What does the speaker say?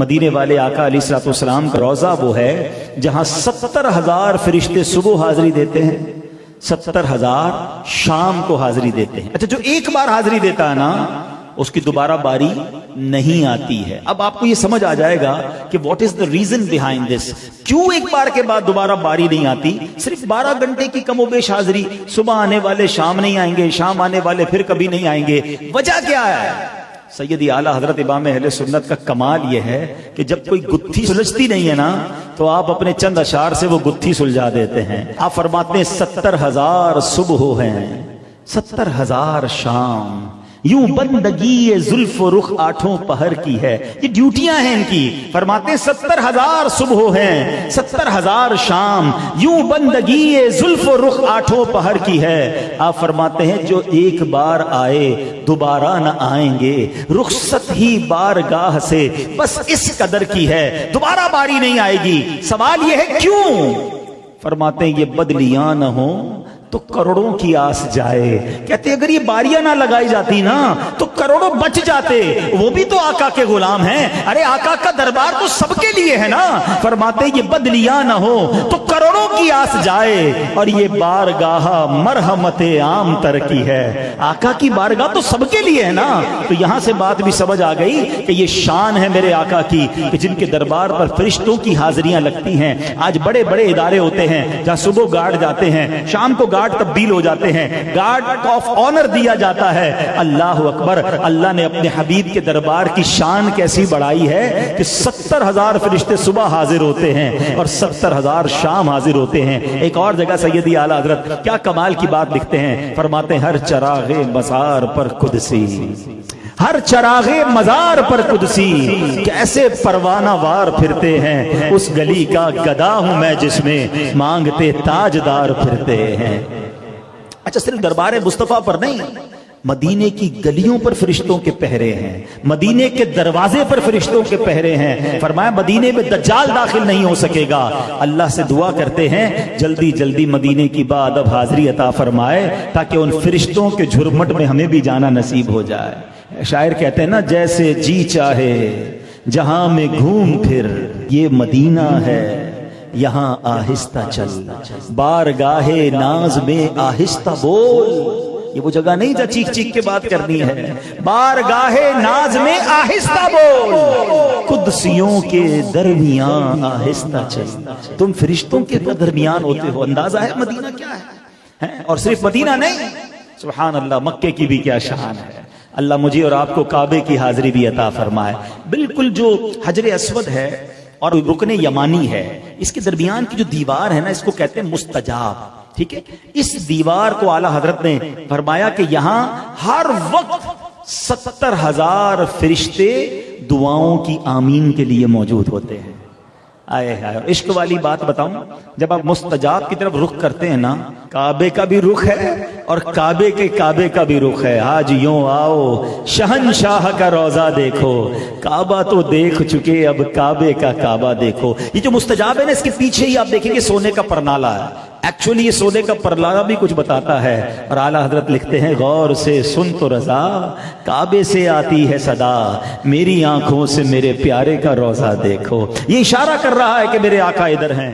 مدینے والے آقا علیہ الصلوۃ والسلام کا روضہ وہ ہے جہاں 70,000 فرشتے صبح حاضری دیتے ہیں، 70,000 شام کو حاضری دیتے ہیں۔ اچھا، جو ایک بار حاضری دیتا ہے نا اس کی دوبارہ باری نہیں آتی ہے۔ اب آپ کو یہ سمجھ آ جائے گا کہ what is the reason behind this, کیوں ایک بار کے بعد دوبارہ باری نہیں آتی؟ صرف 12 گھنٹے کی کم و بیش حاضری، صبح آنے والے شام نہیں آئیں گے، شام آنے والے پھر کبھی نہیں آئیں گے۔ وجہ کیا ہے؟ سیدی اعلیٰ حضرت امام اہل سنت کا کمال یہ ہے کہ جب کوئی گتھی سلجھتی نہیں ہے نا تو آپ اپنے چند اشعار سے وہ گتھی سلجھا دیتے ہیں۔ آپ فرماتے ہیں 70,000 صبح ہیں، 70,000 شام، یوں بندگی زلف و رخ آٹھوں پہر کی ہے۔ یہ ڈیوٹیاں ہیں ان کی۔ فرماتے ہیں 70,000 صبح ہیں، 70,000 شام، یوں بندگی زلف و رخ آٹھوں پہر کی ہے۔ آپ فرماتے ہیں جو ایک بار آئے دوبارہ نہ آئیں گے، رخصت ہی بارگاہ سے بس اس قدر کی ہے، دوبارہ باری نہیں آئے گی۔ سوال یہ ہے کیوں؟ فرماتے ہیں یہ بدلیاں نہ ہوں تو کروڑوں کی آس جائے۔ کہتے اگر یہ باریاں نہ لگائی جاتی نا تو کروڑوں بچ جاتے، وہ بھی تو آقا کے غلام ہیں۔ ارے آقا کا دربار تو سب کے لیے ہے نا۔ فرماتے یہ بدلیاں نہ ہو تو کروڑوں کی آس جائے، اور یہ بارگاہ مرحمت عام تر کی ہے۔ آقا کی بارگاہ تو سب کے لیے ہے نا۔ تو یہاں سے بات بھی سمجھ آ گئی کہ یہ شان ہے میرے آقا کی کہ جن کے دربار پر فرشتوں کی حاضریاں لگتی ہیں۔ آج بڑے بڑے ادارے ہوتے ہیں جہاں صبح گارڈ جاتے ہیں، شام کو گارڈ تبدیل ہو جاتے ہیں، گارڈ آف آنر دیا جاتا ہے۔ اللہ اکبر، اللہ نے اپنے حبیب کے دربار کی شان کیسی بڑھائی ہے کہ 70,000 فرشتے صبح حاضر ہوتے ہیں اور 70,000 شام حاضر ہوتے ہیں۔ ایک اور جگہ سیدی اعلیٰ حضرت کیا کمال کی بات لکھتے ہیں، فرماتے ہیں ہر چراغ مزار پر قدسی، ہر چراغ مزار پر قدسی، کیسے پروانہ وار پھرتے ہیں، اس گلی کا گدا ہوں میں جس میں مانگتے تاجدار پھرتے ہیں۔ اچھا، صرف دربار مصطفیٰ پر نہیں، مدینے کی گلیوں پر فرشتوں کے پہرے ہیں، مدینے کے دروازے پر فرشتوں کے پہرے ہیں۔ فرمایا مدینے میں دجال داخل نہیں ہو سکے گا۔ اللہ سے دعا کرتے ہیں جلدی جلدی مدینے کی بادب حاضری عطا فرمائے تاکہ ان فرشتوں کے جھرمٹ میں ہمیں بھی جانا نصیب ہو جائے۔ شاعر کہتے ہیں نا جیسے جی چاہے جہاں میں گھوم پھر، یہ مدینہ ہے یہاں آہستہ چل، بارگاہ ناز میں آہستہ بول۔ یہ وہ جگہ نہیں جہاں چیخ چیخ کے بات کرنی ہے، بارگاہ ناز میں آہستہ بول، قدسیوں کے درمیان آہستہ چل۔ تم فرشتوں کے درمیان ہوتے ہو، اندازہ ہے مدینہ کیا ہے؟ اور صرف مدینہ نہیں، سبحان اللہ، مکے کی بھی کیا شان ہے۔ اللہ مجھے اور آپ کو کعبے کی حاضری بھی عطا فرمائے۔ بالکل جو حجر اسود ہے اور رکن یمانی ہے، اس کے درمیان کی جو دیوار ہے نا، اس کو کہتے ہیں مستجاب، ٹھیک ہے؟ اس دیوار کو اعلیٰ حضرت نے فرمایا کہ یہاں ہر وقت 70,000 فرشتے دعاؤں کی آمین کے لیے موجود ہوتے ہیں۔ آئے ہائے، عشق والی بات بتاؤں، جب آپ مستجاب کی طرف رخ کرتے ہیں نا، کعبے کا بھی رخ ہے اور کعبے کا بھی رخ ہے۔ آج یوں آؤ شہنشاہ کا روضہ دیکھو، کعبہ تو دیکھ چکے اب کعبے کا کعبہ دیکھو۔ یہ جو مستجاب ہے نا، اس کے پیچھے ہی آپ دیکھیں گے سونے کا پرنالا ہے۔ ایکچولی یہ سونے کا پرنالا بھی کچھ بتاتا ہے، اور اعلیٰ حضرت لکھتے ہیں غور سے سن تو رضا، کعبے سے آتی ہے صدا، میری آنکھوں سے میرے پیارے کا روضہ دیکھو۔ یہ اشارہ کر رہا ہے کہ میرے آقا ادھر ہیں۔